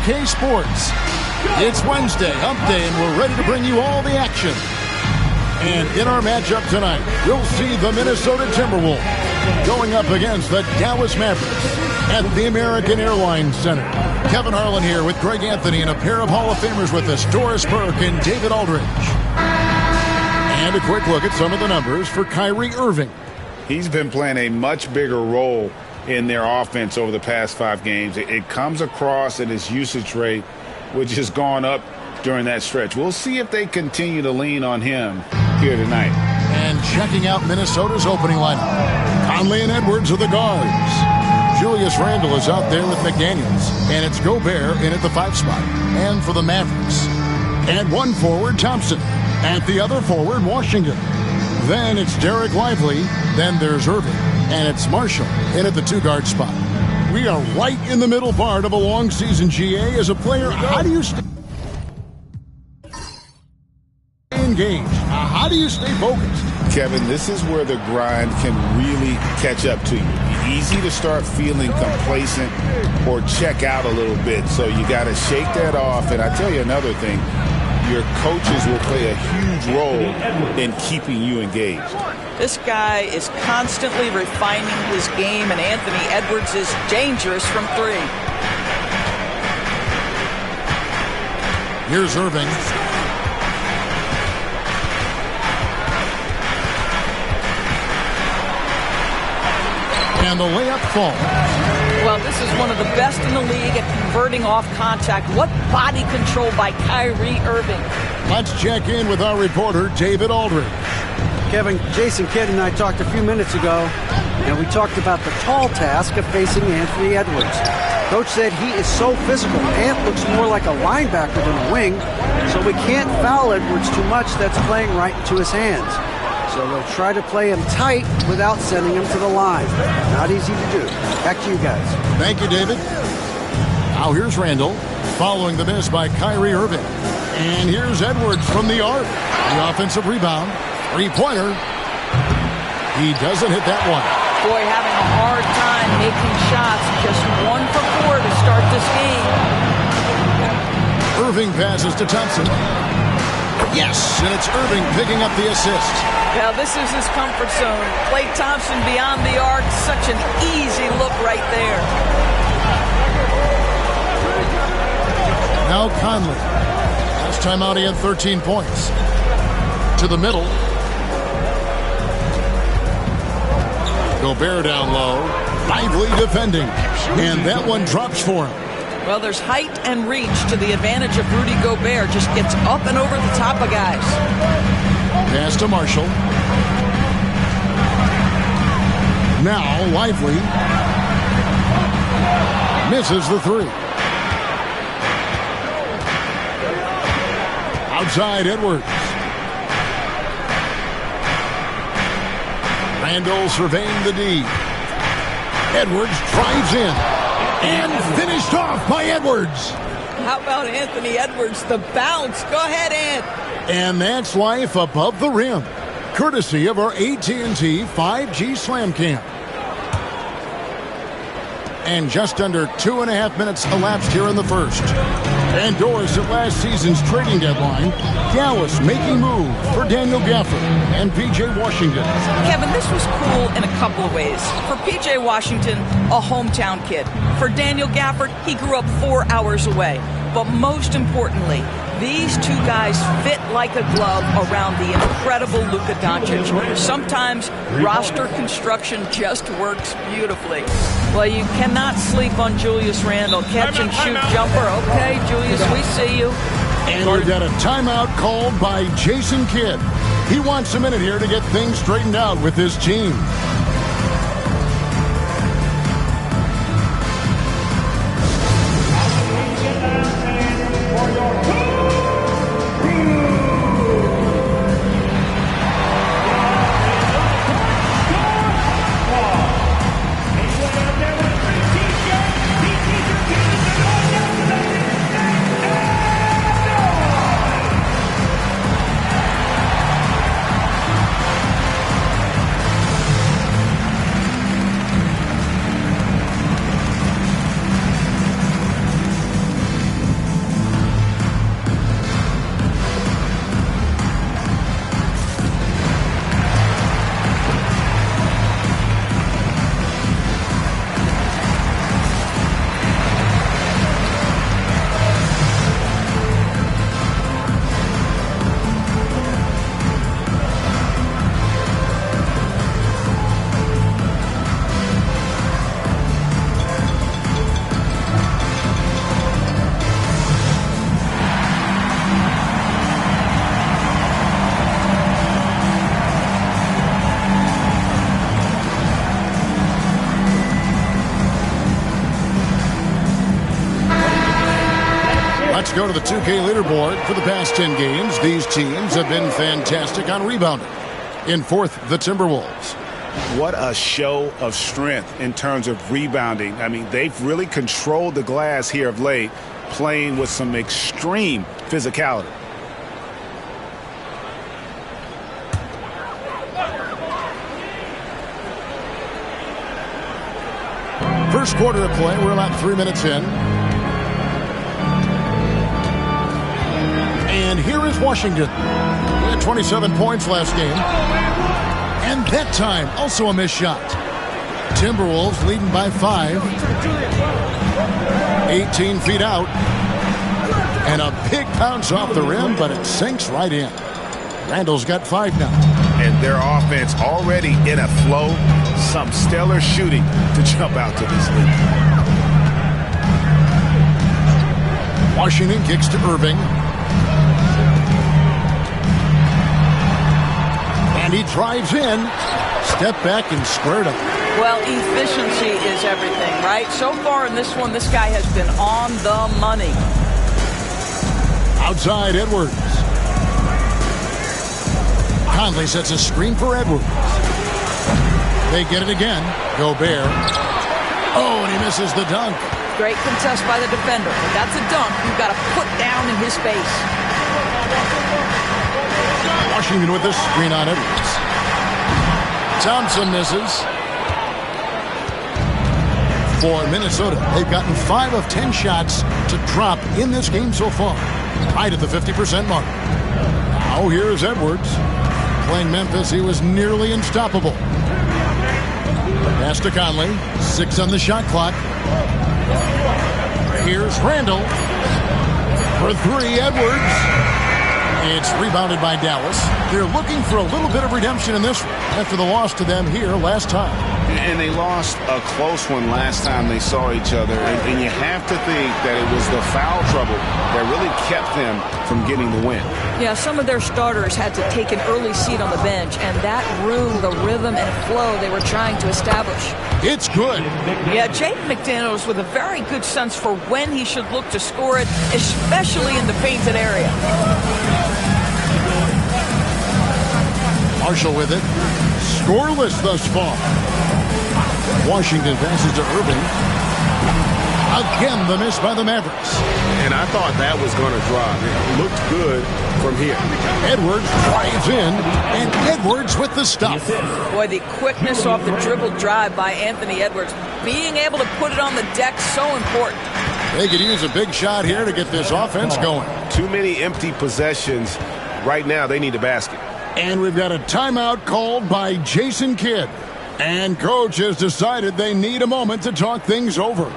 UK Sports. It's Wednesday, hump day, and we're ready to bring you all the action. And in our matchup tonight, we'll see the Minnesota Timberwolves going up against the Dallas Mavericks at the American Airlines Center. Kevin Harlan here with Greg Anthony and a pair of Hall of Famers with us, Doris Burke and David Aldridge. And a quick look at some of the numbers for Kyrie Irving. He's been playing a much bigger role in their offense over the past 5 games. It comes across at his usage rate, which has gone up during that stretch. We'll see if they continue to lean on him here tonight. And checking out Minnesota's opening lineup, Conley and Edwards are the guards. Julius Randle is out there with McDaniels, and it's Gobert in at the 5 spot. And for the Mavericks, at one forward, Thompson. At the other forward, Washington. Then it's Derek Lively. Then there's Irving. And it's Marshall in at the 2-guard spot. We are right in the middle part of a long season, GA. As a player, how do you stay engaged? How do you stay focused? Kevin, this is where the grind can really catch up to you. Easy to start feeling complacent or check out a little bit. So you got to shake that off. And I tell you another thing, your coaches will play a huge role in keeping you engaged. This guy is constantly refining his game, and Anthony Edwards is dangerous from 3. Here's Irving. And the layup falls. Well, this is one of the best in the league at converting off contact. What body control by Kyrie Irving. Let's check in with our reporter, David Aldridge. Kevin, Jason Kidd and I talked a few minutes ago, and we talked about the tall task of facing Anthony Edwards. Coach said he is so physical. Ant looks more like a linebacker than a wing, so we can't foul Edwards too much. That's playing right into his hands. So they'll try to play him tight without sending him to the line. Not easy to do. Back to you guys. Thank you, David. Now here's Randle, following the miss by Kyrie Irving. And here's Edwards from the arc. The offensive rebound. 3-pointer. He doesn't hit that one. Boy, having a hard time making shots. Just 1 for 4 to start this game. Irving passes to Thompson. Yes, and it's Irving picking up the assist. Now, this is his comfort zone. Klay Thompson beyond the arc. Such an easy look right there. Now Conley. Last time out, he had 13 points. To the middle. Gobert down low. Lively defending. And that one drops for him. Well, there's height and reach to the advantage of Rudy Gobert. Just gets up and over the top of guys. Pass to Marshall. Now Lively. Misses the 3. Outside Edwards. Randle surveying the D. Edwards drives in. And finished off by Edwards. How about Anthony Edwards? The bounce. Go ahead, Ant. And that's life above the rim. Courtesy of our AT&T 5G Slam Cam. And just under 2.5 minutes elapsed here in the first. And Doris, at last season's trading deadline, Dallas making move for Daniel Gafford and P.J. Washington. Kevin, this was cool in a couple of ways. For P.J. Washington, a hometown kid. For Daniel Gafford, he grew up 4 hours away. But most importantly, these 2 guys fit like a glove around the incredible Luka Doncic. Sometimes roster construction just works beautifully. Well, you cannot sleep on Julius Randle. Catch and shoot jumper. Okay, Julius, we see you. And we've got a timeout called by Jason Kidd. He wants a minute here to get things straightened out with his team. Let's go to the 2K leaderboard. For the past 10 games, these teams have been fantastic on rebounding. In fourth, the Timberwolves. What a show of strength in terms of rebounding. I mean, they've really controlled the glass here of late, playing with some extreme physicality. First quarter of play, we're about 3 minutes in. And here is Washington. He had 27 points last game. And that time, also a missed shot. Timberwolves leading by 5. 18 feet out. And a big bounce off the rim, but it sinks right in. Randall's got 5 now. And their offense already in a flow. Some stellar shooting to jump out to this lead. Washington kicks to Irving. And he drives in. Step back and squared up. Well, efficiency is everything, right? So far in this one, this guy has been on the money. Outside, Edwards. Conley sets a screen for Edwards. They get it again. Gobert. Oh, and he misses the dunk. Great contest by the defender. But that's a dunk you've got to put down in his face. Washington with the screen on Edwards. Thompson misses. For Minnesota, they've gotten 5 of 10 shots to drop in this game so far. Right at the 50% mark. Now here's Edwards. Playing Memphis, he was nearly unstoppable. Pass to Conley. 6 on the shot clock. Here's Randall. For 3, Edwards. It's rebounded by Dallas. They're looking for a little bit of redemption in this one after the loss to them here last time. And they lost a close one last time they saw each other. And you have to think that it was the foul trouble that really kept them from getting the win. Yeah, some of their starters had to take an early seat on the bench, and that ruined the rhythm and flow they were trying to establish. It's good. Yeah, Jaden McDaniels with a very good sense for when he should look to score it, especially in the painted area. Marshall with it. Scoreless thus far. Washington passes to Irving. Again, the miss by the Mavericks. And I thought that was going to drop. It looked good from here. Edwards drives in, and Edwards with the stop. Boy, the quickness off the dribble drive by Anthony Edwards. Being able to put it on the deck, so important. They could use a big shot here to get this offense going. Too many empty possessions. Right now, they need a basket. And we've got a timeout called by Jason Kidd. And coach has decided they need a moment to talk things over.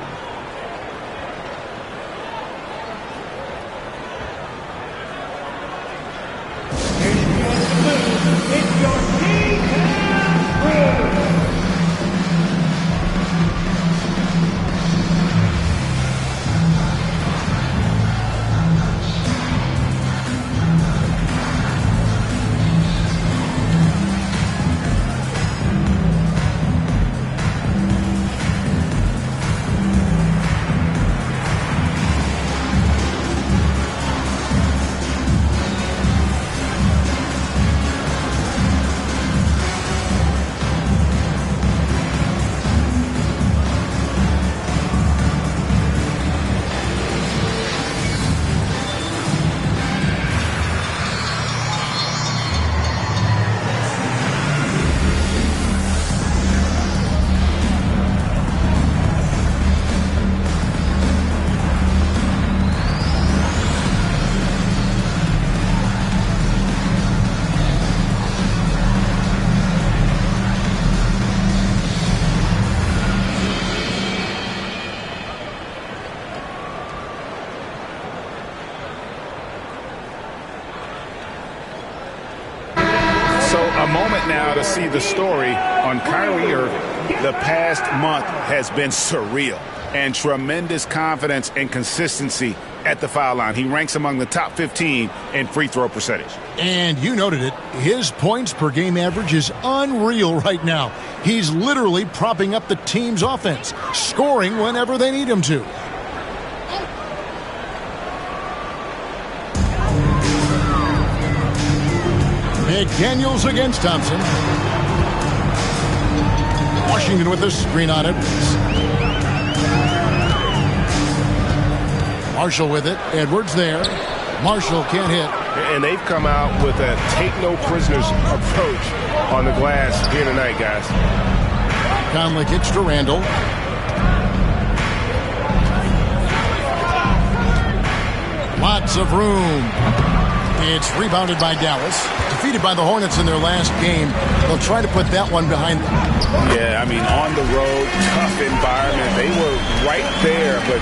A moment now to see the story on Kyrie Irving. The past month has been surreal and tremendous confidence and consistency at the foul line. He ranks among the top 15 in free throw percentage. And you noted it. His points per game average is unreal right now. He's literally propping up the team's offense, scoring whenever they need him to. McDaniels against Thompson. Washington with the screen on Edwards. Marshall with it. Edwards there. Marshall can't hit. And they've come out with a take-no-prisoners approach on the glass here tonight, guys. Conley kicks to Randall. Lots of room. It's rebounded by Dallas. Defeated by the Hornets in their last game. They'll try to put that one behind them. Yeah, I mean, on the road, tough environment. They were right there, but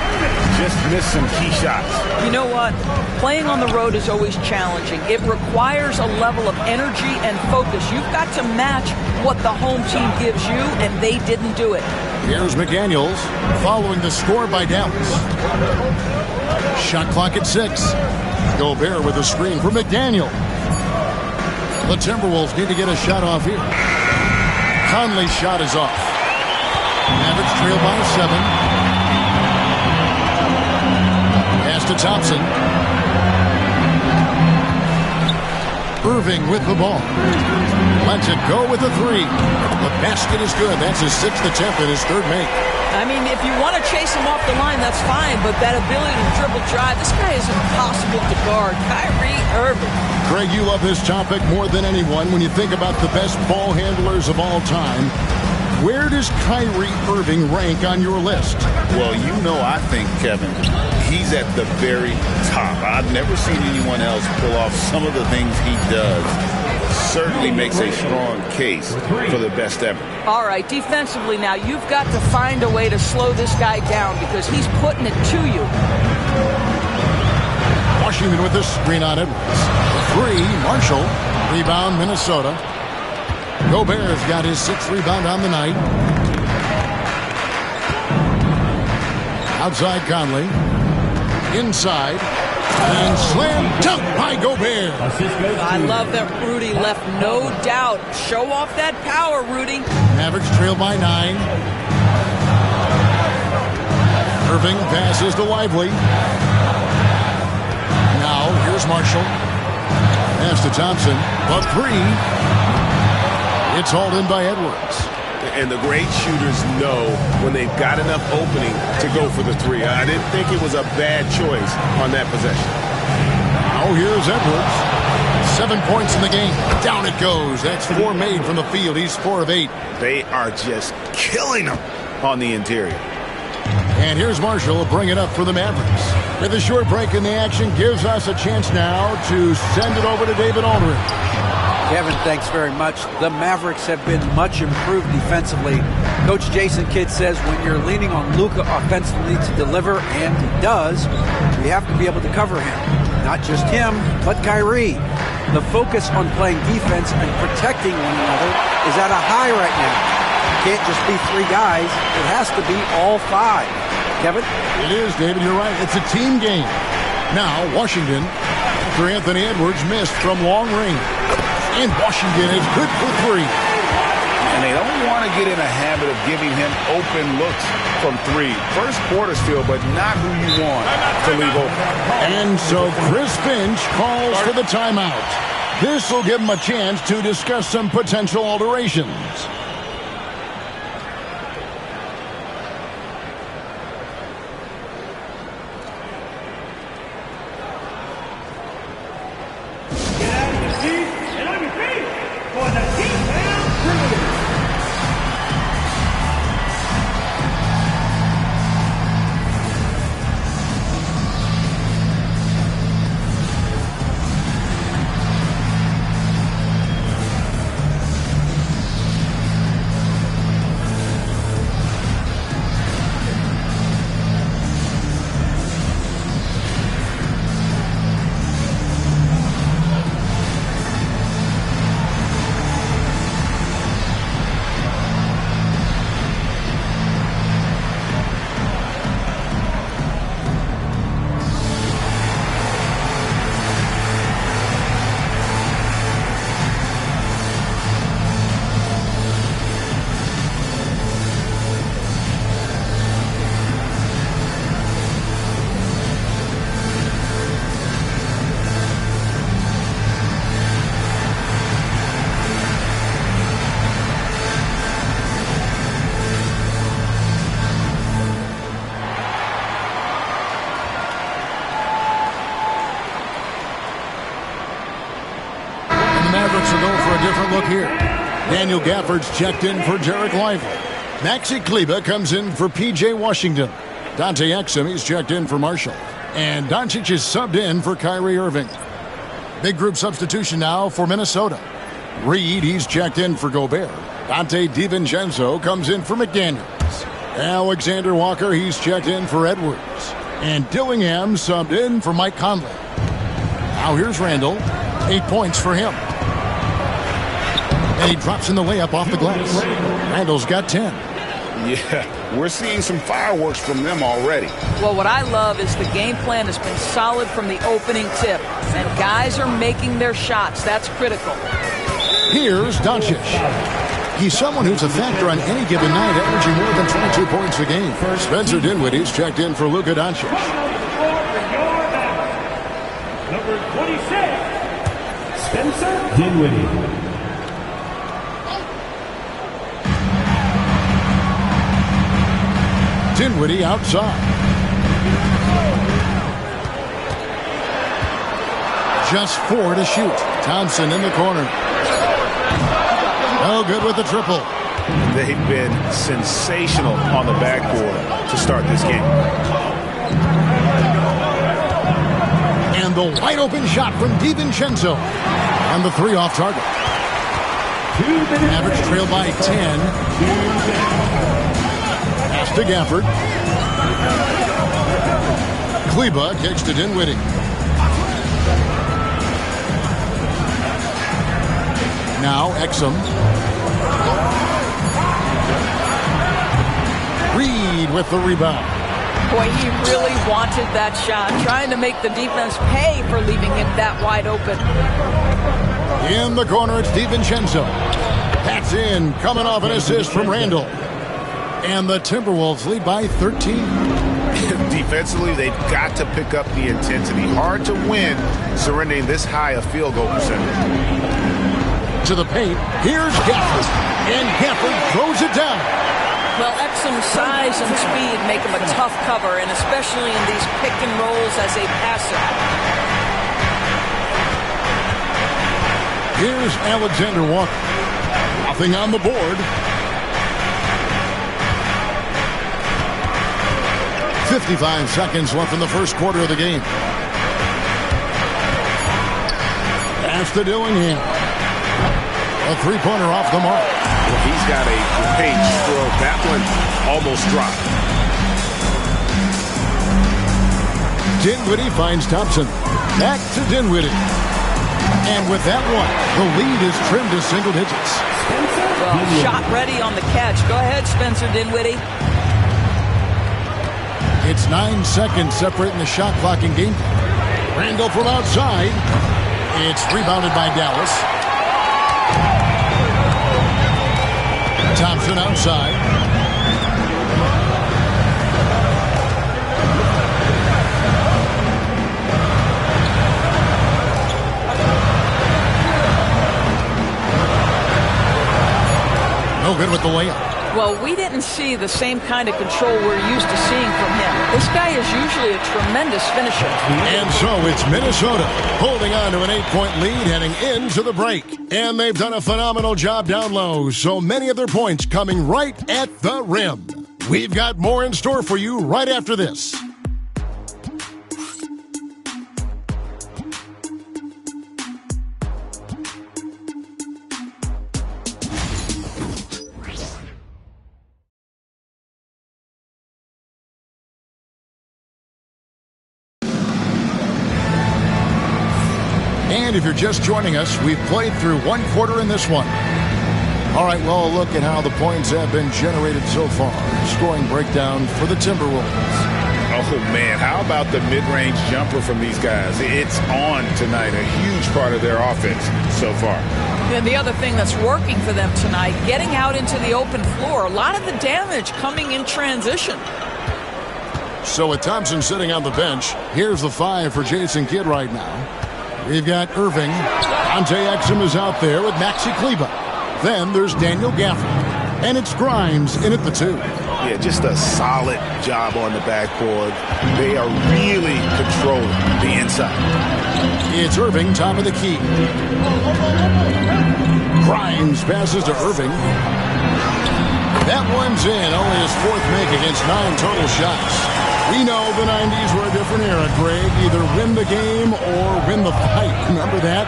just missed some key shots. You know what? Playing on the road is always challenging. It requires a level of energy and focus. You've got to match what the home team gives you, and they didn't do it. Here's McDaniels following the score by Dallas. Shot clock at 6. Gobert with a screen for McDaniel. The Timberwolves need to get a shot off here. Conley's shot is off. Mavericks trail by 7. Pass to Thompson. Irving with the ball. Lets it go with a 3. The basket is good. That's his 6th attempt and his 3rd make. I mean, if you want to chase him off the line, that's fine. But that ability to dribble drive, this guy is impossible to guard. Kyrie Irving. Craig, you love this topic more than anyone. When you think about the best ball handlers of all time, where does Kyrie Irving rank on your list? Well, you know, I think, Kevin, he's at the very top. I've never seen anyone else pull off some of the things he does. Certainly makes a strong case for the best ever. All right, defensively now, you've got to find a way to slow this guy down because he's putting it to you. Washington with the screen on Edwards. 3, Marshall. Rebound, Minnesota. Gobert's got his 6th rebound on the night. Outside Conley. Inside. And slam dunk by Gobert. I love that Rudy left no doubt. Show off that power, Rudy. Mavericks trail by 9. Irving passes to Lively. Now here's Marshall. Pass to Thompson. The 3. It's hauled in by Edwards. And the great shooters know when they've got enough opening to go for the 3. I didn't think it was a bad choice on that possession. Now here's Edwards. 7 points in the game. Down it goes. That's 4 made from the field. He's 4 of 8. They are just killing them on the interior. And here's Marshall will bring it up for the Mavericks. With a short break in the action, gives us a chance now to send it over to David Aldridge. Kevin, thanks very much. The Mavericks have been much improved defensively. Coach Jason Kidd says when you're leaning on Luka offensively to deliver, and he does, we have to be able to cover him. Not just him, but Kyrie. The focus on playing defense and protecting one another is at a high right now. It can't just be 3 guys. It has to be all 5. Kevin? It is, David. You're right. It's a team game. Now, Washington, after Anthony Edwards missed from long range. And Washington is good for 3. And they don't want to get in a habit of giving him open looks from 3. First quarter still, but not who you want to leave open. And so Chris Finch calls for the timeout. This will give him a chance to discuss some potential alterations. go for a different look here. Daniel Gafford's checked in for Derek Lively. Maxi Kleber comes in for P.J. Washington. Dante Exum, he's checked in for Marshall. And Doncic is subbed in for Kyrie Irving. Big group substitution now for Minnesota. Reed, he's checked in for Gobert. Dante DiVincenzo comes in for McDaniels. Alexander Walker, he's checked in for Edwards. And Dillingham subbed in for Mike Conley. Now here's Randall. 8 points for him. And he drops in the layup off the glass. Randall's got 10. Yeah, we're seeing some fireworks from them already. Well, what I love is the game plan has been solid from the opening tip. And guys are making their shots. That's critical. Here's Doncic. He's someone who's a factor on any given night, averaging more than 22 points a game. Spencer Dinwiddie's checked in for Luka Doncic. Number 26, Spencer Dinwiddie. Dinwiddie outside. Just 4 to shoot. Thompson in the corner. Oh, good with the triple. They've been sensational on the backboard to start this game. And the wide open shot from DiVincenzo. And the 3 off target. Mavericks trail by 10. Pass to Gafford. Kleber kicks to Dinwiddie. Now Exum. Reed with the rebound. Boy, he really wanted that shot, trying to make the defense pay for leaving him that wide open. In the corner, it's DiVincenzo. That's in, coming off an assist from Randall. And the Timberwolves lead by 13. Defensively, they've got to pick up the intensity. Hard to win surrendering this high a field goal percentage. To the paint, here's Gafford. And Gafford throws it down. Well, Exum's size and speed make him a tough cover, and especially in these pick and rolls as a passer. Here's Alexander Walker. Nothing on the board. 55 seconds left in the first quarter of the game. Pass to Dillingham. A three-pointer off the mark. Well, he's got a great stroke. That one almost dropped. Dinwiddie finds Thompson. Back to Dinwiddie. And with that one, the lead is trimmed to single digits. Well, shot ready on the catch. Go ahead, Spencer Dinwiddie. It's 9 seconds separating the shot clock and game clock. Randall from outside. It's rebounded by Dallas. Thompson outside. No good with the layup. Well, we didn't see the same kind of control we're used to seeing from him. This guy is usually a tremendous finisher. And so it's Minnesota holding on to an 8-point lead heading into the break. And they've done a phenomenal job down low, so many of their points coming right at the rim. We've got more in store for you right after this. And if you're just joining us, we've played through one quarter in this one. All right, well, look at how the points have been generated so far. Scoring breakdown for the Timberwolves. Oh, man, how about the mid-range jumper from these guys? It's on tonight, a huge part of their offense so far. And the other thing that's working for them tonight, getting out into the open floor. A lot of the damage coming in transition. So with Thompson sitting on the bench, here's the 5 for Jason Kidd right now. We've got Irving. Dante Exum is out there with Maxi Kleber. Then there's Daniel Gafford. And it's Grimes in at the 2. Yeah, just a solid job on the backboard. They are really controlling the inside. side. It's Irving, top of the key. Grimes passes to Irving. That one's in. Only his fourth make against 9 total shots. We know the 90s were a different era, Greg. Either win the game or win the fight. Remember that?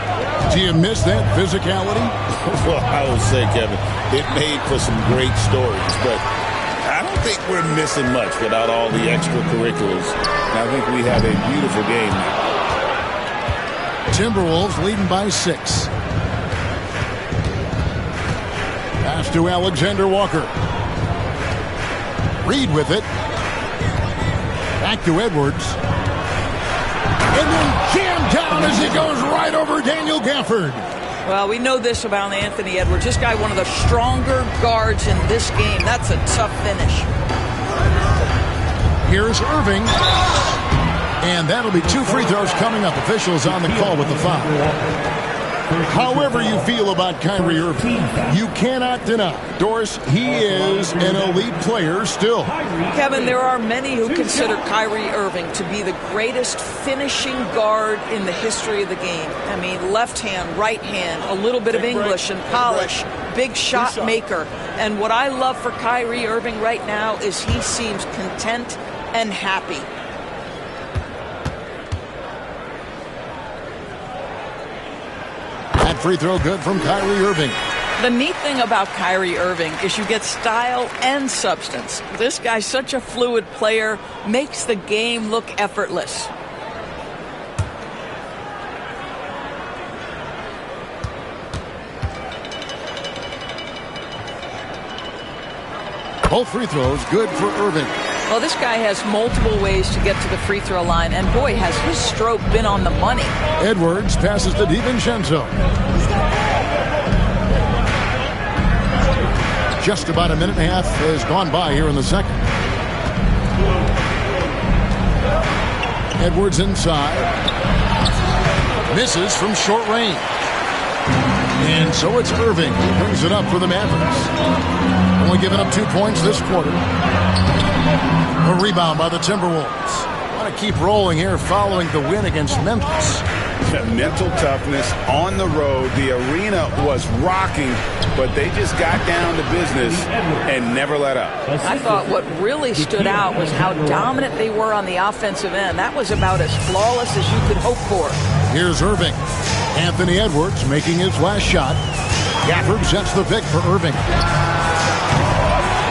Do you miss that physicality? Well, I would say, Kevin, it made for some great stories, but I don't think we're missing much without all the extracurriculars. And I think we have a beautiful game now. Timberwolves leading by 6. Pass to Alexander Walker. Reed with it. Back to Edwards. And then jammed down as he goes right over Daniel Gafford. Well, we know this about Anthony Edwards. This guy, one of the stronger guards in this game. That's a tough finish. Here's Irving. And that'll be 2 free throws coming up. Officials on the call with the foul. However you feel about Kyrie Irving, you cannot deny, Doris, he is an elite player still. Kevin, there are many who consider Kyrie Irving to be the greatest finishing guard in the history of the game. I mean, left hand, right hand, a little bit of English and polish, big shot maker. And what I love for Kyrie Irving right now is he seems content and happy. That free throw good from Kyrie Irving. The neat thing about Kyrie Irving is you get style and substance. This guy's such a fluid player, makes the game look effortless. Both free throws good for Irving. Well, this guy has multiple ways to get to the free throw line, and boy, has his stroke been on the money. Edwards passes to DiVincenzo. Just about a minute and a half has gone by here in the second. Edwards inside. Misses from short range. And so it's Irving who brings it up for the Mavericks. Only giving up 2 points this quarter. A rebound by the Timberwolves. Want to keep rolling here following the win against Memphis. Mental toughness on the road. The arena was rocking, but they just got down to business and never let up. I thought what really stood out was how dominant they were on the offensive end. That was about as flawless as you could hope for. Here's Irving. Anthony Edwards making his last shot. Gafford sets the pick for Irving.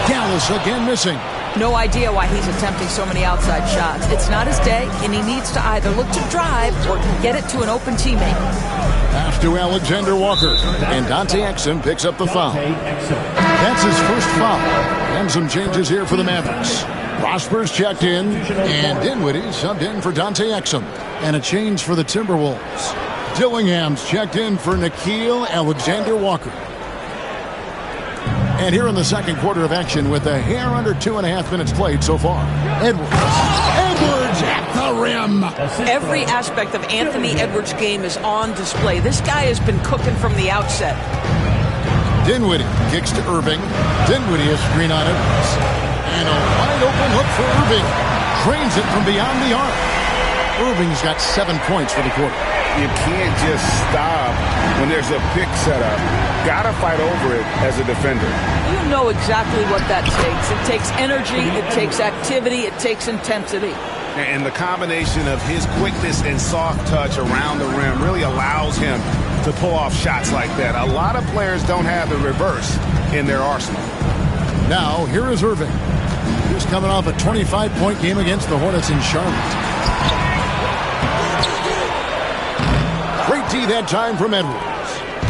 Dallas again missing. No idea why he's attempting so many outside shots. It's not his day, and he needs to either look to drive or get it to an open teammate. Pass to Alexander Walker, and Dante Exum picks up the foul. That's his first foul. And some changes here for the Mavericks. Prosper's checked in, and Dinwiddie subbed in for Dante Exum. And a change for the Timberwolves. Dillingham's checked in for Nickeil Alexander-Walker. And here in the second quarter of action with a hair under 2.5 minutes played so far. Edwards at the rim. Every aspect of Anthony Edwards' game is on display. This guy has been cooking from the outset. Dinwiddie kicks to Irving. Dinwiddie has screen on Edwards. And a wide open look for Irving. Trains it from beyond the arc. Irving's got 7 points for the quarter. You can't just stop when there's a pick set up. Gotta fight over it as a defender. You know exactly what that takes. It takes energy, it takes activity, it takes intensity. And the combination of his quickness and soft touch around the rim really allows him to pull off shots like that. A lot of players don't have the reverse in their arsenal. Now, here is Irving. He's coming off a 25-point game against the Hornets in Charlotte. Great D that time from Edwards.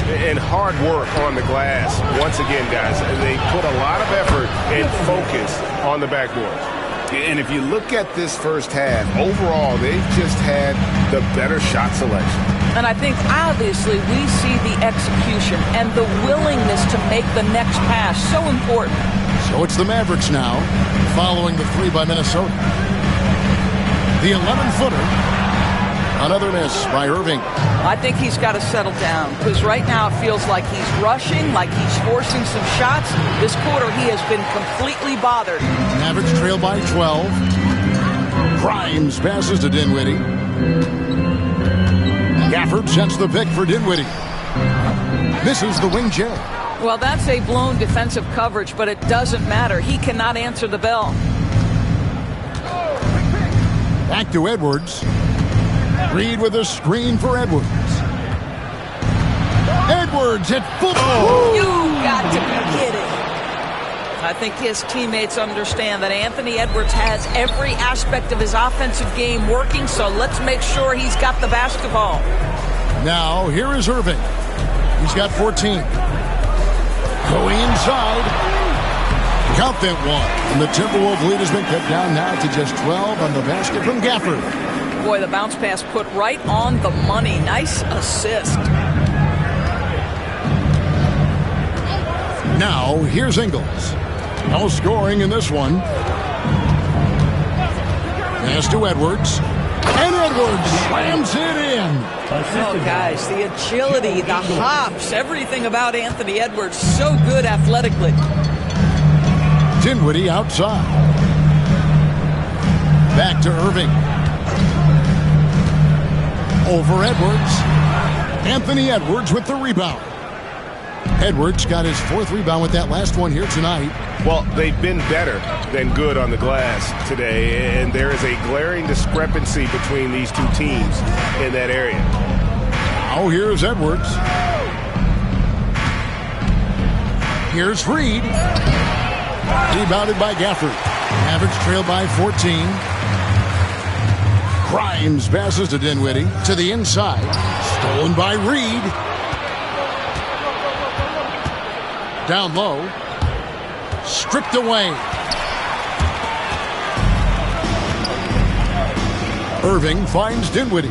And hard work on the glass. Once again, guys, they put a lot of effort and focus on the backboard. And if you look at this first half, overall, they've just had the better shot selection. And I think, obviously, we see the execution and the willingness to make the next pass so important. So it's the Mavericks now, following the 3 by Minnesota. The 11-footer. Another miss by Irving. I think he's got to settle down because right now it feels like he's rushing, like he's forcing some shots. This quarter he has been completely bothered. Mavericks trail by 12. Grimes passes to Dinwiddie. Gafford sets the pick for Dinwiddie. Misses the wing J. Well, that's a blown defensive coverage, but it doesn't matter. He cannot answer the bell. Back to Edwards. Reed with a screen for Edwards. Edwards at full. You got to be kidding. I think his teammates understand that Anthony Edwards has every aspect of his offensive game working, so let's make sure he's got the basketball. Now, here is Irving. He's got 14. Going inside. Count that one. And the Timberwolves lead has been cut down now to just 12 on the basket from Gafford. Boy, the bounce pass put right on the money. Nice assist. Now, here's Ingles. No scoring in this one. Pass to Edwards. And Edwards slams it in. Oh, guys, the agility, the hops, everything about Anthony Edwards, so good athletically. Dinwiddie outside. Back to Irving. Over Edwards. Anthony Edwards with the rebound. Edwards got his 4th rebound with that last one here tonight. Well, they've been better than good on the glass today, and there is a glaring discrepancy between these two teams in that area. Now here's Edwards. Here's Reed. Rebounded by Gafford. Mavericks trail by 14. Grimes passes to Dinwiddie to the inside. Stolen by Reed. Down low. Stripped away. Irving finds Dinwiddie.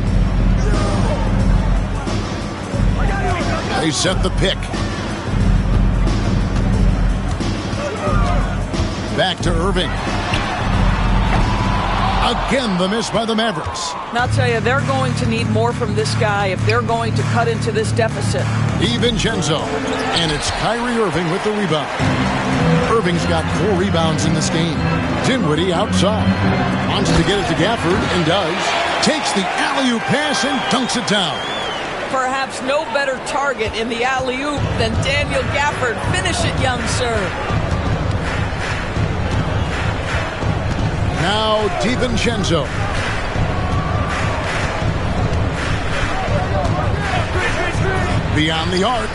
They set the pick. Back to Irving. Again, the miss by the Mavericks. And I'll tell you, they're going to need more from this guy if they're going to cut into this deficit. DiVincenzo. And it's Kyrie Irving with the rebound. Irving's got 4 rebounds in this game. Dinwiddie outside. Wants to get it to Gafford and does. Takes the alley-oop pass and dunks it down. Perhaps no better target in the alley-oop than Daniel Gafford. Finish it, young sir. Now DiVincenzo. Beyond the arc.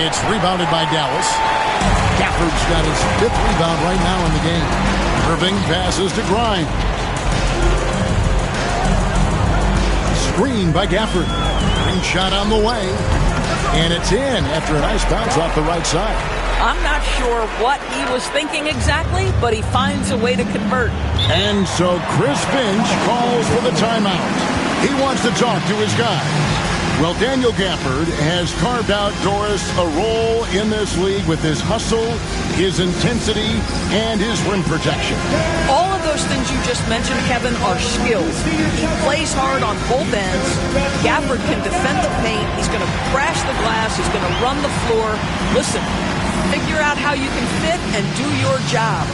It's rebounded by Dallas. Gafford's got his 5th rebound right now in the game. Irving passes to Grimes. Screen by Gafford. Ring shot on the way. And it's in after a nice bounce off the right side. I'm not sure what he was thinking exactly, but he finds a way to convert. And so Chris Finch calls for the timeout. He wants to talk to his guys. Well, Daniel Gafford has carved out, Doris, a role in this league with his hustle, his intensity, and his rim protection. All of those things you just mentioned, Kevin, are skills. He plays hard on both ends. Gafford can defend the paint. He's going to crash the glass. He's going to run the floor. Listen, figure out how you can fit and do your job.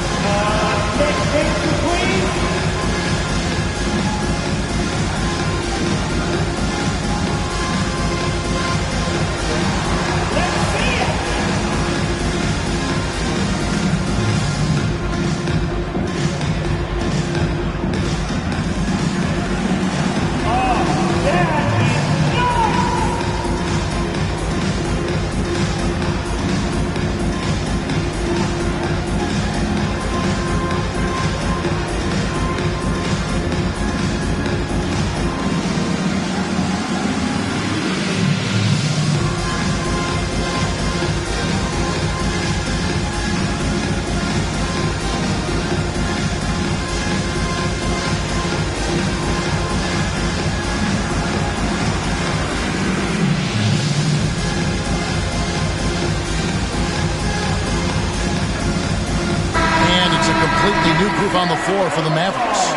On the floor for the Mavericks.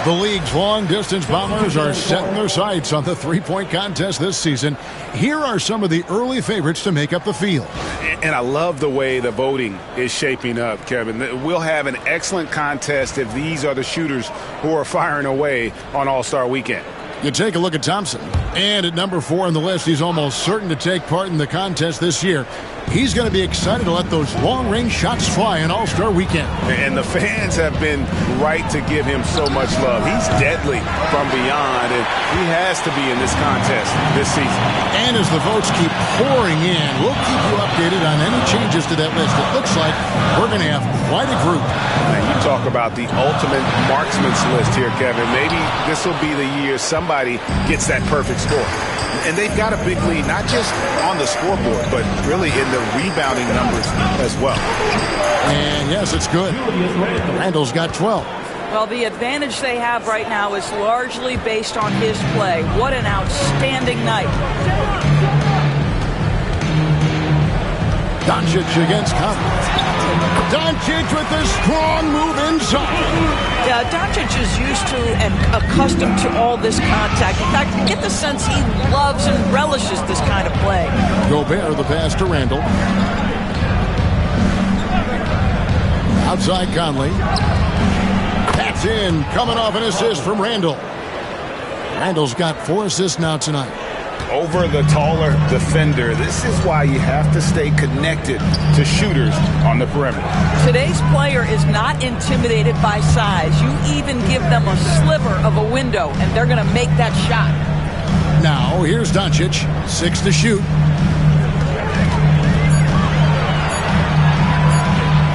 The league's long-distance bombers are setting their sights on the three-point contest this season. Here are some of the early favorites to make up the field. And I love the way the voting is shaping up, Kevin. We'll have an excellent contest if these are the shooters who are firing away on All-Star Weekend. You take a look at Thompson. And at number 4 on the list, he's almost certain to take part in the contest this year. He's going to be excited to let those long-range shots fly in All-Star Weekend. And the fans have been right to give him so much love. He's deadly from beyond, and he has to be in this contest this season. And as the votes keep pouring in, we'll keep you updated on any changes to that list. It looks like we're going to have quite a group. And you talk about the ultimate marksman's list here, Kevin. Maybe this will be the year somebody gets that perfect score. And they've got a big lead, not just on the scoreboard, but really in the rebounding numbers as well. And yes, it's good. Randall's got 12. Well, the advantage they have right now is largely based on his play. What an outstanding night. Doncic against Conley. Doncic with a strong move inside. Yeah, Doncic is used to and accustomed to all this contact. In fact, you get the sense he loves and relishes this kind of play. Gobert, the pass to Randall. Outside Conley. That's in. Coming off an assist from Randall. Randall's got 4 assists now tonight. Over the taller defender. This is why you have to stay connected to shooters on the perimeter. Today's player is not intimidated by size. You even give them a sliver of a window, and they're going to make that shot. Now, here's Doncic. 6 to shoot.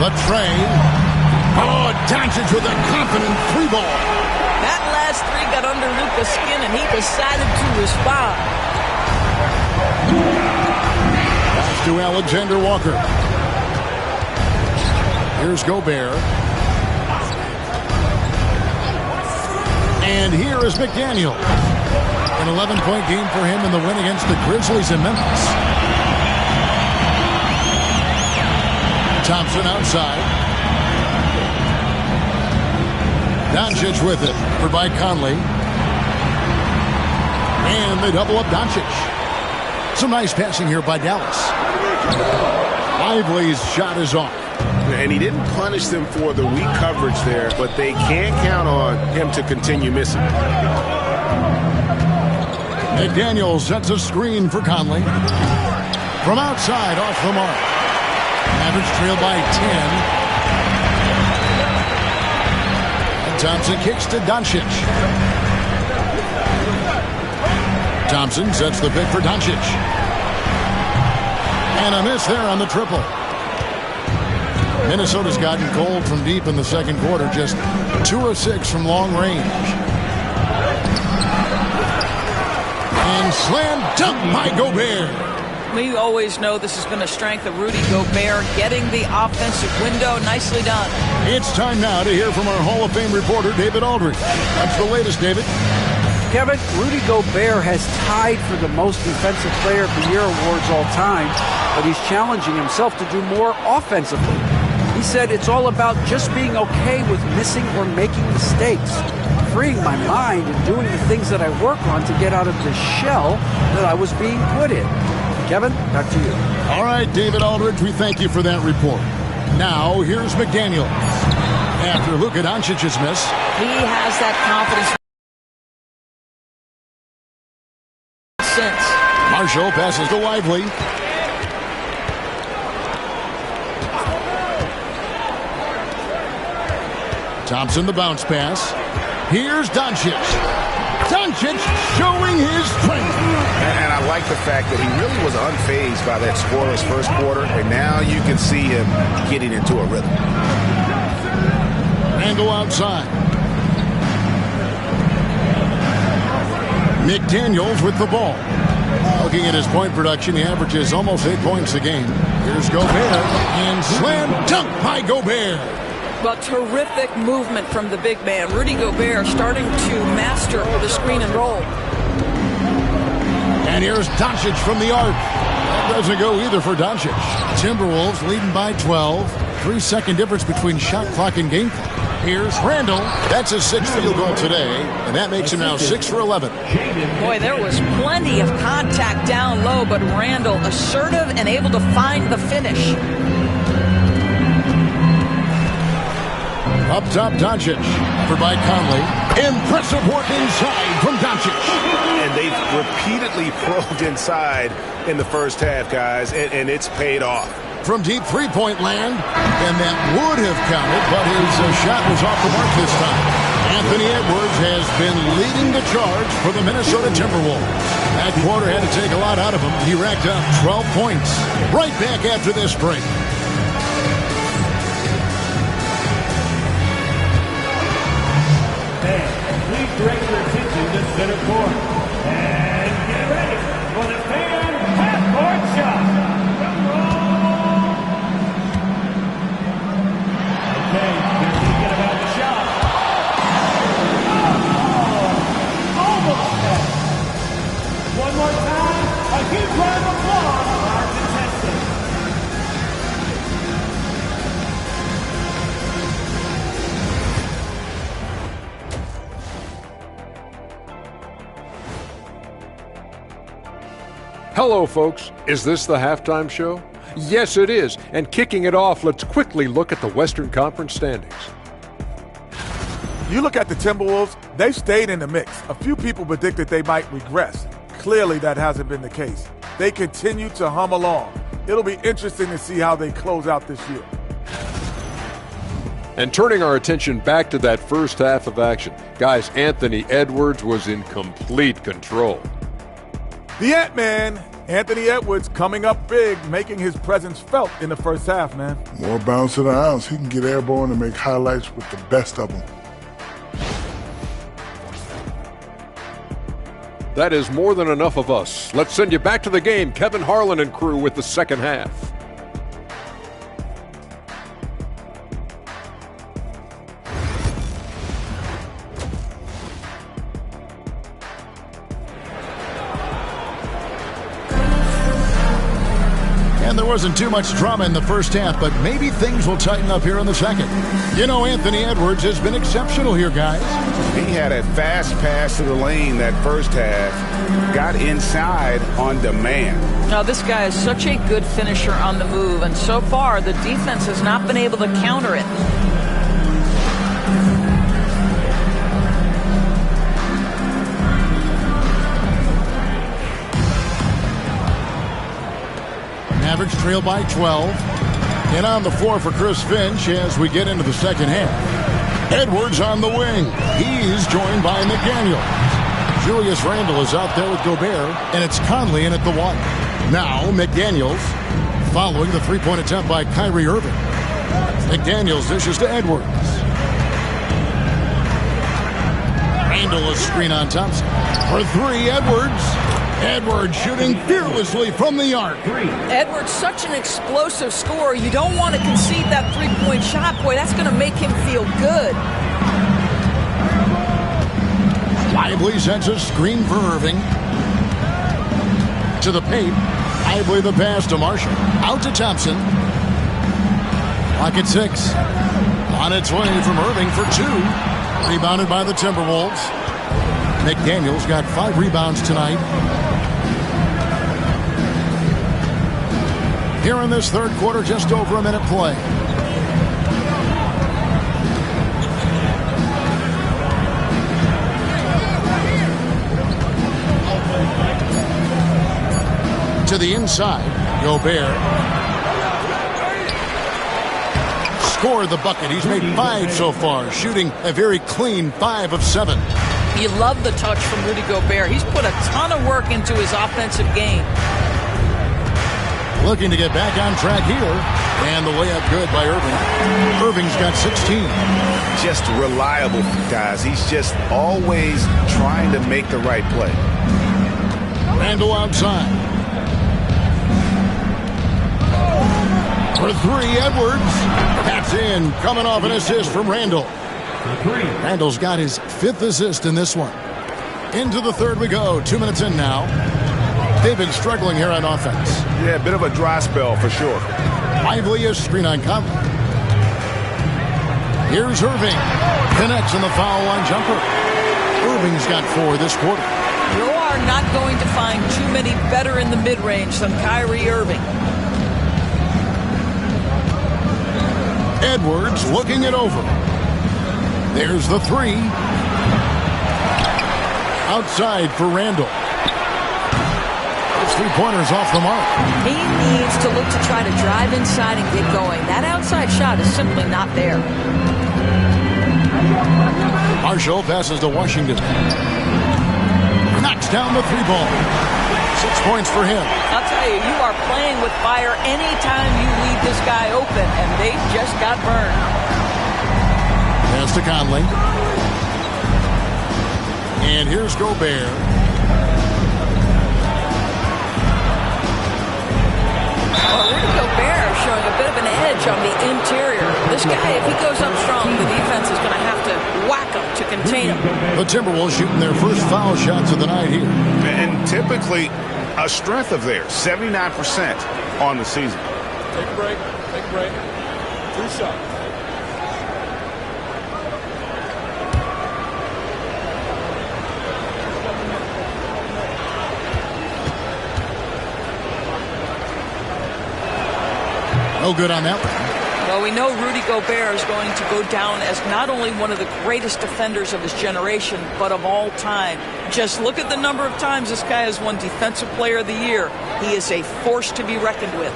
The tray. Oh, Doncic with a confident 3-ball. That last 3 got under Luka's skin, and he decided to respond. Pass to Alexander Walker. Here's Gobert. And here is McDaniel. An 11-point game for him in the win against the Grizzlies in Memphis. Thompson outside. Doncic with it for by Conley. And they double up Doncic. Some nice passing here by Dallas. Lively's shot is off. And he didn't punish them for the weak coverage there, but they can't count on him to continue missing. McDaniel sets a screen for Conley. From outside, off the mark. Mavericks trail by 10. And Thompson kicks to Doncic. Thompson sets the pick for Doncic. And a miss there on the triple. Minnesota's gotten cold from deep in the second quarter, just 2 of 6 from long range. And slam dunk by Gobert. We always know this has been a strength of Rudy Gobert, getting the offensive window. Nicely done. It's time now to hear from our Hall of Fame reporter, David Aldridge. What's the latest, David? Kevin, Rudy Gobert has tied for the most defensive player of the year awards all time, but he's challenging himself to do more offensively. He said it's all about just being okay with missing or making mistakes, freeing my mind and doing the things that I work on to get out of the shell that I was being put in. Kevin, back to you. All right, David Aldridge, we thank you for that report. Now, here's McDaniel. After Luka Doncic's miss. He has that confidence. Marshall passes to Lively. Thompson the bounce pass. Here's Doncic. Doncic showing his strength. And I like the fact that he really was unfazed by that scoreless first quarter, and now you can see him getting into a rhythm. Randall outside. McDaniels with the ball. Looking at his point production, he averages almost 8 points a game. Here's Gobert, and slam dunk by Gobert. Well, terrific movement from the big man. Rudy Gobert starting to master the screen and roll. And here's Doncic from the arc. That doesn't go either for Doncic. Timberwolves leading by 12. 3-second difference between shot clock and game clock. Here's Randall. That's his 6th field goal today, and that makes him now 6 for 11. Boy, there was plenty of contact down low, but Randall assertive and able to find the finish. Up top, Doncic. Covered by Conley. Impressive work inside from Doncic. And they've repeatedly probed inside in the first half, guys, and it's paid off. From deep three-point land, and that would have counted, but his shot was off the mark this time. Anthony Edwards has been leading the charge for the Minnesota Timberwolves. That quarter had to take a lot out of him. He racked up 12 points. Right back after this break. Please direct your attention to center court. And get ready for the fan half-court shot. Okay, here's thinking about the shot. Oh, almost there. One more time, a huge round of applause for our contestants. Hello, folks. Is this the halftime show? Yes, it is. And kicking it off, let's quickly look at the Western Conference standings. You look at the Timberwolves, they've stayed in the mix. A few people predicted they might regress. Clearly, that hasn't been the case. They continue to hum along. It'll be interesting to see how they close out this year. And turning our attention back to that first half of action, guys, Anthony Edwards was in complete control. The Ant-Man, Anthony Edwards, coming up big, making his presence felt in the first half, man. More bounce to the ounce. He can get airborne and make highlights with the best of them. That is more than enough of us. Let's send you back to the game. Kevin Harlan and crew with the second half. And there wasn't too much drama in the first half, but maybe things will tighten up here in the second. You know, Anthony Edwards has been exceptional here, guys. He had a fast pass to the lane that first half, got inside on demand. Now, this guy is such a good finisher on the move, and so far the defense has not been able to counter it. Mavericks trail by 12. And on the floor for Chris Finch as we get into the second half. Edwards on the wing. He's joined by McDaniels. Julius Randle is out there with Gobert, and it's Conley in at the one. Now McDaniels following the three-point attempt by Kyrie Irving. McDaniels dishes to Edwards. Randle a screen on Thompson. For three, Edwards. Edwards shooting fearlessly from the arc. Edwards, such an explosive scorer. You don't want to concede that three-point shot. Boy, that's going to make him feel good. Lively sends a screen for Irving. To the paint. Lively the pass to Marshall. Out to Thompson. Clock at 6. On its way from Irving for 2. Rebounded by the Timberwolves. McDaniels got 5 rebounds tonight. Here in this third quarter, just over a minute play. To the inside, Gobert. Scored the bucket. He's made 5 so far, shooting a very clean 5 of 7. You love the touch from Rudy Gobert. He's put a ton of work into his offensive game. Looking to get back on track here. And the layup good by Irving. Irving's got 16. Just reliable, guys. He's just always trying to make the right play. Randle outside. For 3, Edwards. That's in. Coming off an assist from Randle. Randle's got his 5th assist in this one. Into the third we go. 2 minutes in now. They've been struggling here on offense. Yeah, a bit of a dry spell for sure. Lively a screen on Conley. Here's Irving. Connects in the foul line jumper. Irving's got 4 this quarter. You are not going to find too many better in the mid-range than Kyrie Irving. Edwards looking it over. There's the three. Outside for Randall. Those three-pointers off the mark. He needs to look to try to drive inside and get going. That outside shot is simply not there. Marshall passes to Washington. Knocks down the three ball. 6 points for him. I'll tell you, you are playing with fire anytime you leave this guy open, and they just got burned. Pass to Conley. And here's Gobert. Well, Rudy Gobert showing a bit of an edge on the interior. This guy, if he goes up strong, the defense is going to have to whack him to contain him. The Timberwolves shooting their first foul shots of the night here. And typically a strength of theirs, 79% on the season. Take a break. Take a break. 2 shots. No good on that one. Well, we know Rudy Gobert is going to go down as not only one of the greatest defenders of his generation, but of all time. Just look at the number of times this guy has won Defensive Player of the Year. He is a force to be reckoned with.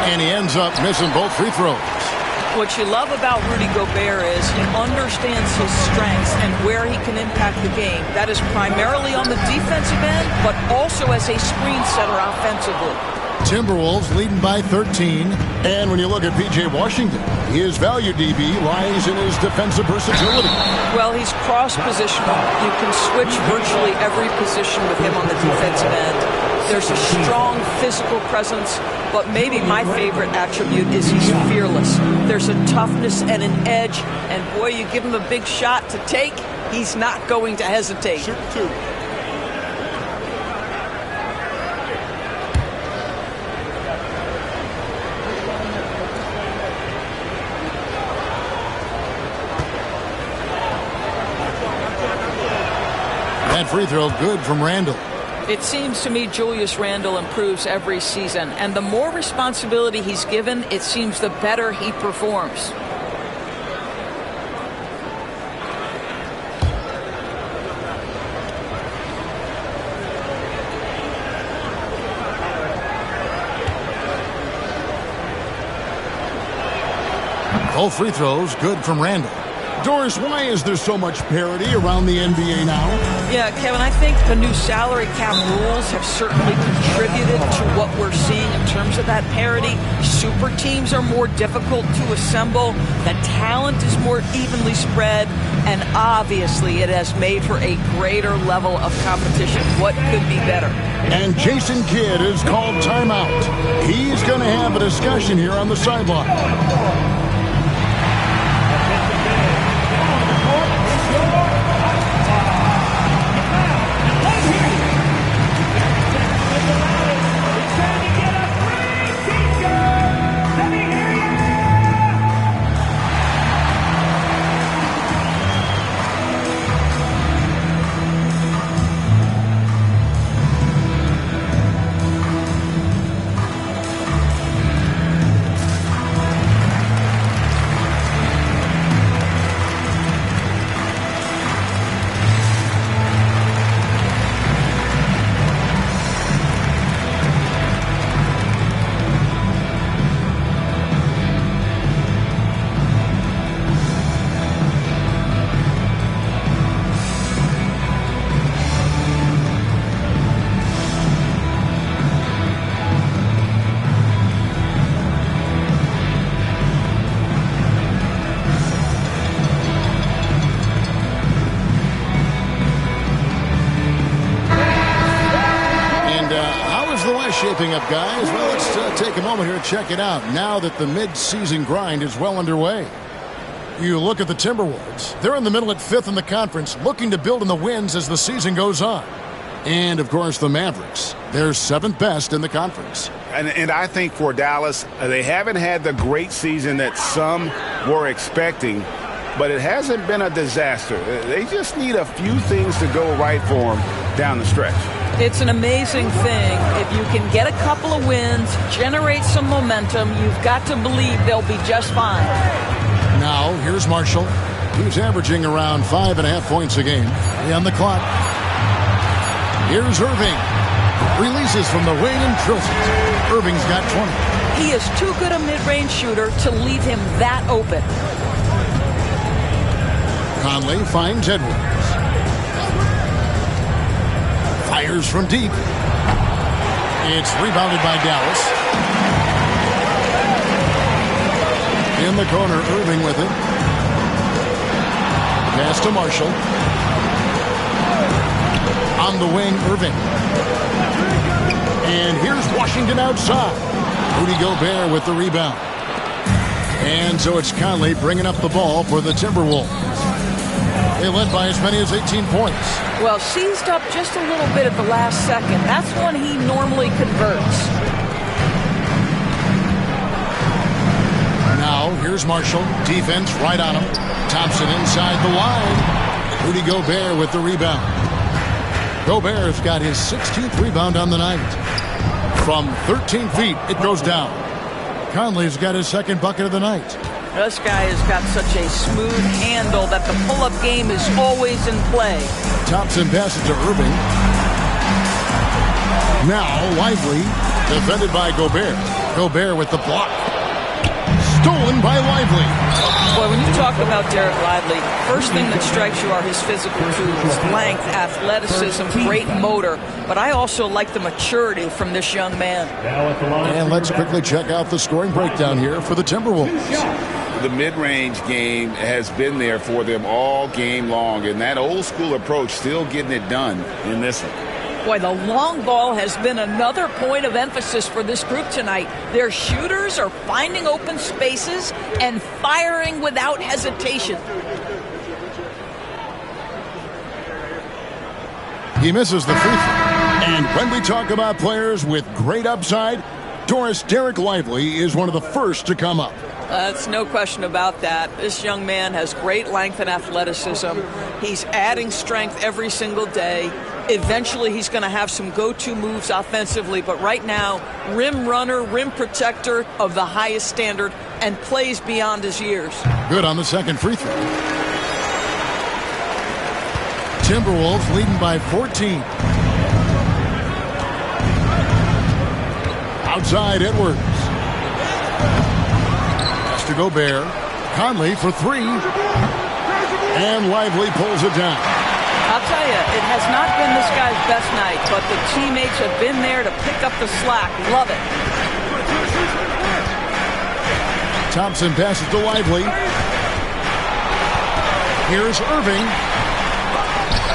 And he ends up missing both free throws. What you love about Rudy Gobert is he understands his strengths and where he can impact the game. That is primarily on the defensive end, but also as a screen setter offensively. Timberwolves leading by 13. And when you look at P.J. Washington, his value, DB, lies in his defensive versatility. Well, he's cross-positional. You can switch virtually every position with him on the defensive end. There's a strong physical presence, but maybe my favorite attribute is he's fearless. There's a toughness and an edge, and boy, you give him a big shot to take, he's not going to hesitate. Shoot 2. That free throw good from Randall. It seems to me Julius Randle improves every season, and the more responsibility he's given, it seems the better he performs. Both free throws good from Randall. Doris, why is there so much parity around the NBA now? Yeah, Kevin, I think the new salary cap rules have certainly contributed to what we're seeing in terms of that parity. Super teams are more difficult to assemble. The talent is more evenly spread. And obviously, it has made for a greater level of competition. What could be better? And Jason Kidd is called timeout. He's going to have a discussion here on the sideline. Shaping up, guys. Well, let's take a moment here to check it out now that the mid-season grind is well underway. You look at the Timberwolves. They're in the middle at 5th in the conference, looking to build in the wins as the season goes on. And, of course, the Mavericks. They're 7th best in the conference. And I think for Dallas, they haven't had the great season that some were expecting, but it hasn't been a disaster. They just need a few things to go right for them down the stretch. It's an amazing thing. If you can get a couple of wins, generate some momentum, you've got to believe they'll be just fine. Now, here's Marshall. He's averaging around 5.5 points a game. On the clock. Here's Irving. Releases from the wing and drills it. Irving's got 20. He is too good a mid-range shooter to leave him that open. Conley finds Edwards. Fires from deep. It's rebounded by Dallas. In the corner, Irving with it. Pass to Marshall. On the wing, Irving. And here's Washington outside. Rudy Gobert with the rebound. And so it's Conley bringing up the ball for the Timberwolves. They led by as many as 18 points. Well, seized up just a little bit at the last second. That's when he normally converts. Now, here's Marshall. Defense right on him. Thompson inside the line. Rudy Gobert with the rebound. Gobert's got his 16th rebound on the night. From 13 feet, it goes down. Conley's got his second bucket of the night. This guy has got such a smooth handle that the pull-up game is always in play. Thompson passes to Irving. Now, Lively, defended by Gobert. Gobert with the block. Stolen by Lively. Boy, when you talk about Derek Lively, first thing that strikes you are his physical tools, length, athleticism, great motor. But I also like the maturity from this young man. And let's quickly check out the scoring breakdown here for the Timberwolves. The mid-range game has been there for them all game long, and that old-school approach still getting it done in this one. Boy, the long ball has been another point of emphasis for this group tonight. Their shooters are finding open spaces and firing without hesitation. He misses the free throw. And when we talk about players with great upside, Derek Lively is one of the first to come up. That's no question about that. This young man has great length and athleticism. He's adding strength every single day. Eventually, he's going to have some go-to moves offensively, but right now, rim runner, rim protector of the highest standard, and plays beyond his years. Good on the second free throw. Timberwolves leading by 14. Outside, Edwards. Pass to Gobert. Conley for three. And Lively pulls it down. I'll tell you, it has not been this guy's best night, but the teammates have been there to pick up the slack. Love it. Thompson passes to Lively. Here's Irving.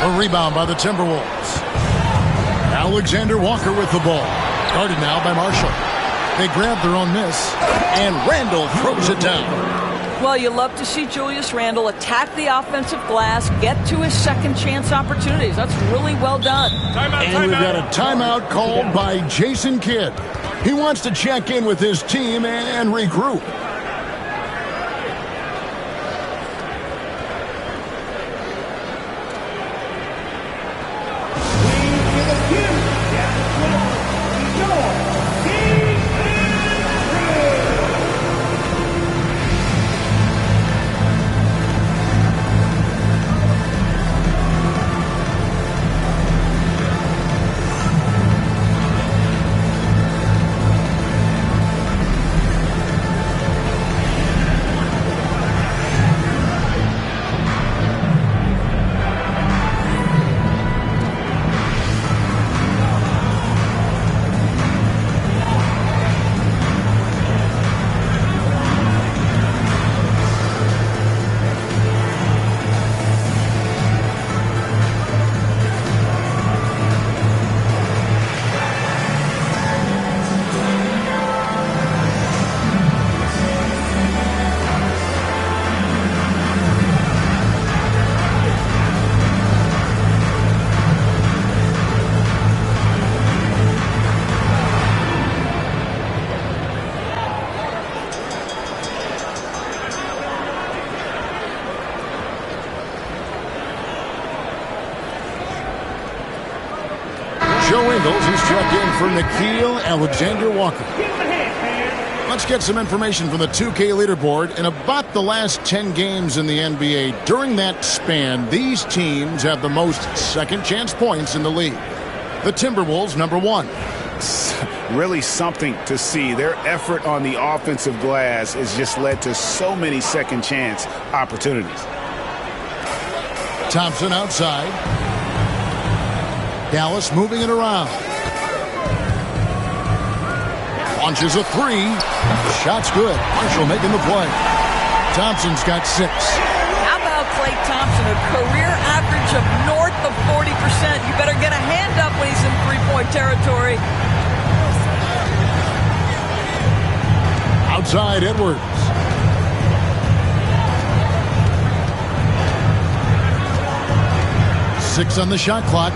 A rebound by the Timberwolves. Alexander Walker with the ball. Guarded now by Marshall. They grab their own miss, and Randle throws it down. Well, you love to see Julius Randle attack the offensive glass, get to his second chance opportunities. That's really well done. And we've got a timeout called by Jason Kidd. He wants to check in with his team and regroup. Joe Ingles, who's checked in for Nickeil Alexander-Walker. Let's get some information from the 2K leaderboard. In about the last 10 games in the NBA, during that span, these teams have the most second-chance points in the league. The Timberwolves, number 1. Really something to see. Their effort on the offensive glass has just led to so many second-chance opportunities. Thompson outside. Dallas moving it around. Launches a 3. Shot's good. Marshall making the play. Thompson's got 6. How about Klay Thompson, a career average of north of 40%. You better get a hand up when he's in three-point territory. Outside Edwards. Six on the shot clock.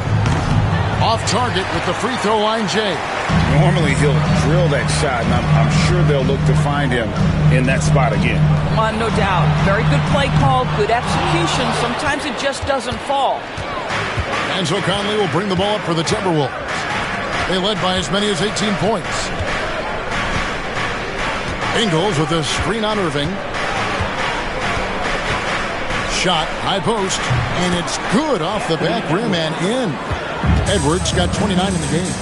Off target with the free throw line, Jay. Normally he'll drill that shot, and I'm sure they'll look to find him in that spot again. No doubt. Very good play call, good execution. Sometimes it just doesn't fall. And so Conley will bring the ball up for the Timberwolves. They led by as many as 18 points. Ingles with a screen on Irving. Shot, high post, and it's good off the back rim and in. Edwards got 29 in the game.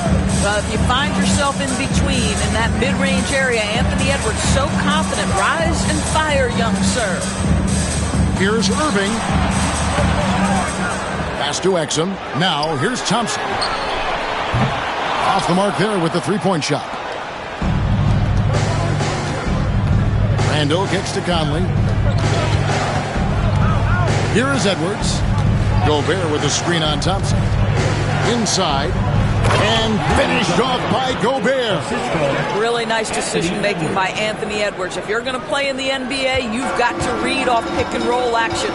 Well, if you find yourself in between in that mid-range area, Anthony Edwards so confident. Rise and fire, young sir. Here's Irving. Pass to Exum. Now here's Thompson. Off the mark there with the three-point shot. Randall gets to Conley. Here is Edwards. Gobert with a screen on Thompson. Inside. And finished off by Gobert. Really nice decision-making by Anthony Edwards. If you're going to play in the NBA, you've got to read off pick-and-roll action.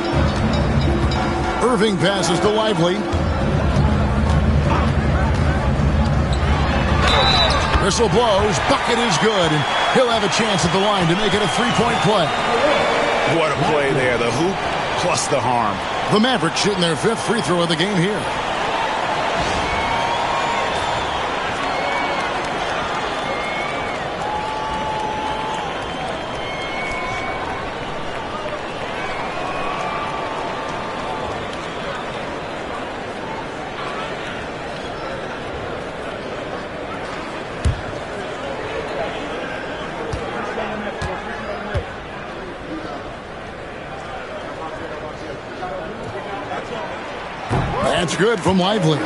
Irving passes to Lively. Whistle blows. Bucket is good. And he'll have a chance at the line to make it a three-point play. What a play there. The hoop plus the harm. The Mavericks shooting their 5th free throw of the game here. That's good from Lively.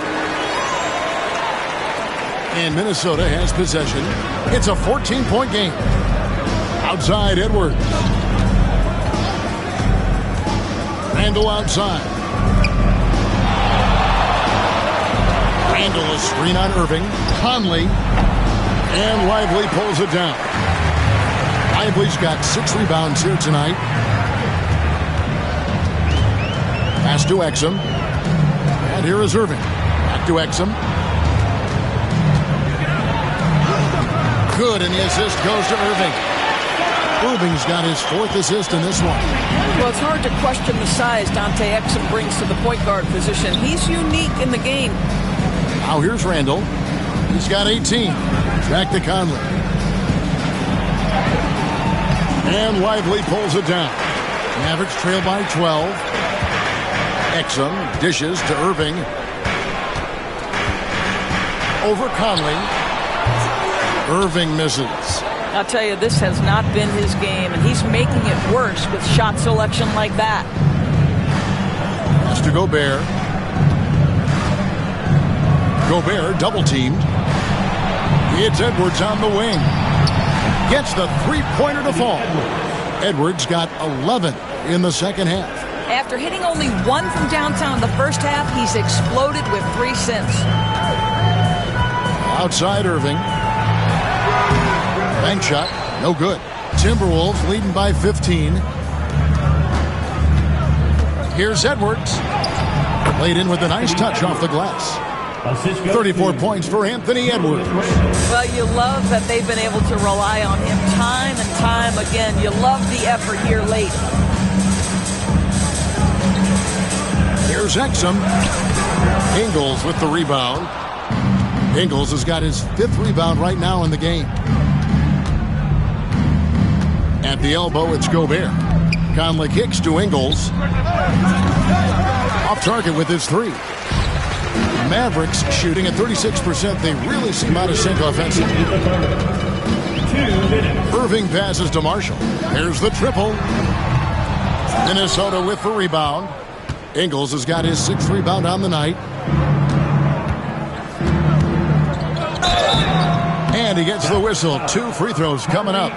And Minnesota has possession. It's a 14-point game. Outside Edwards. Randall outside. Randall a screen on Irving. Conley. And Lively pulls it down. Lively's got 6 rebounds here tonight. Pass to Exum. And here is Irving. Back to Exum. Good, and the assist goes to Irving. Irving's got his 4th assist in this one. Well, it's hard to question the size Dante Exum brings to the point guard position. He's unique in the game. Now here's Randall. He's got 18. Back to Conley. And Lively pulls it down. Mavericks trail by 12. Exum dishes to Irving. Over Conley. Irving misses. I'll tell you, this has not been his game, and he's making it worse with shot selection like that. Pass to Gobert. Gobert double-teamed. It's Edwards on the wing. Gets the three-pointer to fall. Edwards got 11 in the second half. After hitting only 1 from downtown in the first half, he's exploded with 3 since. Outside Irving. Bank shot, no good. Timberwolves leading by 15. Here's Edwards. Played in with a nice touch off the glass. 34 points for Anthony Edwards. Well, you love that they've been able to rely on him time and time again. You love the effort here late. Here's Exum. Ingles with the rebound. Ingles has got his 5th rebound right now in the game. At the elbow, it's Gobert. Conley kicks to Ingles. Off target with his 3. Mavericks shooting at 36%. They really seem out of sync offensively. Irving passes to Marshall. Here's the triple. Minnesota with the rebound. Ingles has got his 6th rebound on the night. And he gets the whistle. 2 free throws coming up.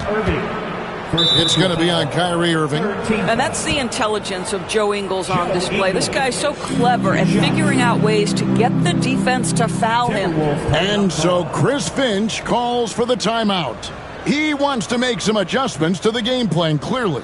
It's going to be on Kyrie Irving. And that's the intelligence of Joe Ingles on display. This guy's so clever at figuring out ways to get the defense to foul him. And so Chris Finch calls for the timeout. He wants to make some adjustments to the game plan, clearly.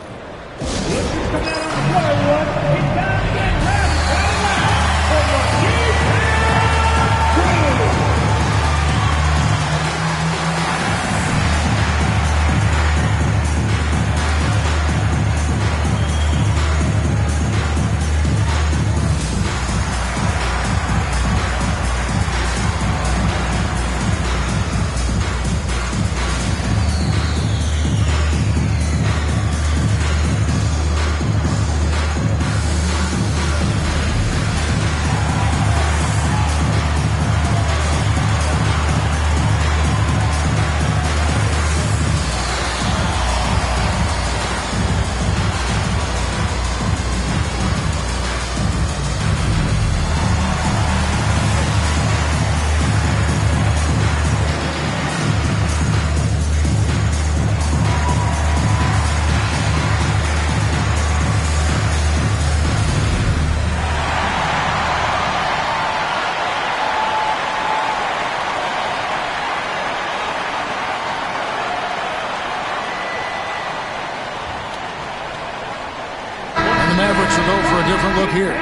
Mavericks will go for a different look here.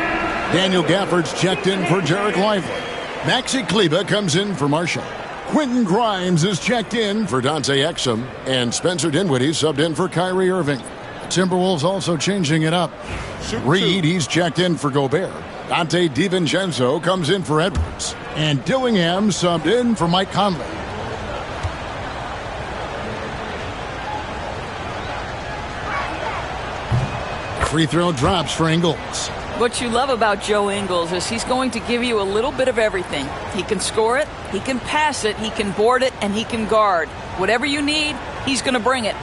Daniel Gafford's checked in for Jarek Lively. Maxi Kleber comes in for Marshall. Quentin Grimes is checked in for Dante Exum. And Spencer Dinwiddie subbed in for Kyrie Irving. Timberwolves also changing it up. Reed, he's checked in for Gobert. Dante DiVincenzo comes in for Edwards. And Dillingham subbed in for Mike Conley. Free throw drops for Ingles. What you love about Joe Ingles is he's going to give you a little bit of everything. He can score it, he can pass it, he can board it, and he can guard. Whatever you need, he's going to bring it.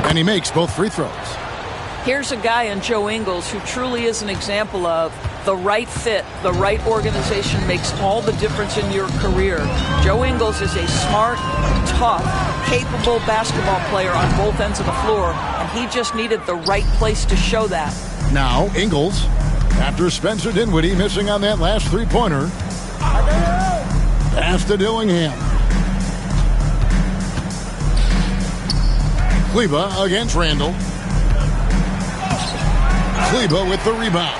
And he makes both free throws. Here's a guy in Joe Ingles who truly is an example of the right fit, the right organization makes all the difference in your career. Joe Ingles is a smart, tough, capable basketball player on both ends of the floor, and he just needed the right place to show that. Now, Ingles, after Spencer Dinwiddie missing on that last three-pointer, pass to Dillingham. Kleber against Randall. Kleber with the rebound.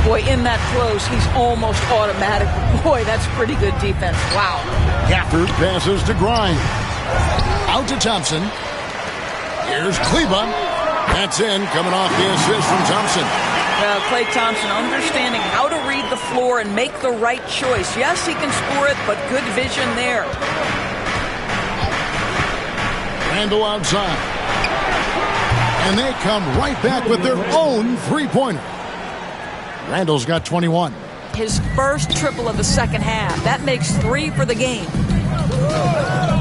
Boy, in that close, he's almost automatic. Boy, that's pretty good defense. Wow. Gafford passes to Grimes. Out to Thompson. Here's Kleber. That's in, coming off the assist from Thompson. Klay Thompson understanding how to read the floor and make the right choice. Yes, he can score it, but good vision there. Randall outside. And they come right back with their own three-pointer. Randall's got 21. His first triple of the second half. That makes 3 for the game.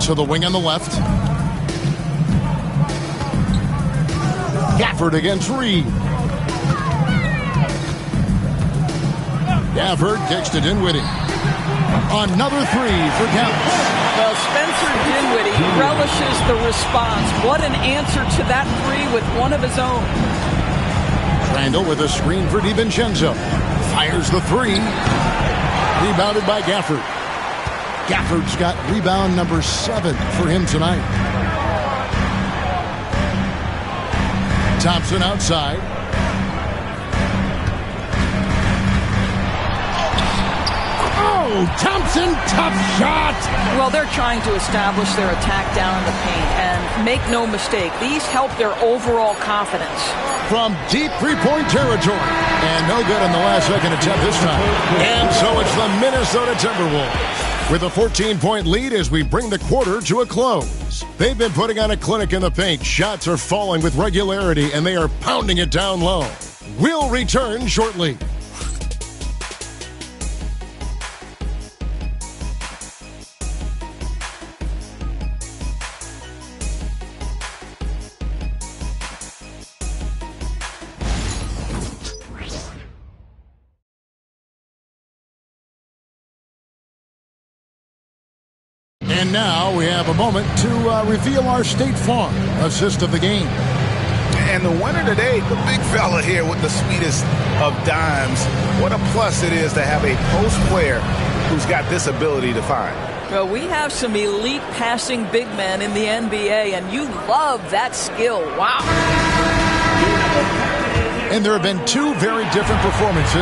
To the wing on the left. Gafford against Reed. Gafford kicks to Dinwiddie. Another 3 for counts. Well, Spencer Dinwiddie relishes the response. What an answer to that 3 with one of his own. Randall with a screen for DiVincenzo. Fires the 3. Rebounded by Gafford. Gafford's got rebound number 7 for him tonight. Thompson outside. Oh, Thompson, tough shot. Well, they're trying to establish their attack down in the paint, and make no mistake, these help their overall confidence. From deep three-point territory, and no good on the last-second attempt this time. And so it's the Minnesota Timberwolves with a 14-point lead as we bring the quarter to a close. They've been putting on a clinic in the paint. Shots are falling with regularity, and they are pounding it down low. We'll return shortly. And now we have a moment to reveal our State Farm assist of the game. And the winner today, the big fella here with the sweetest of dimes. What a plus it is to have a post player who's got this ability to find. Well, we have some elite passing big men in the NBA, and you love that skill. Wow. And there have been two very different performances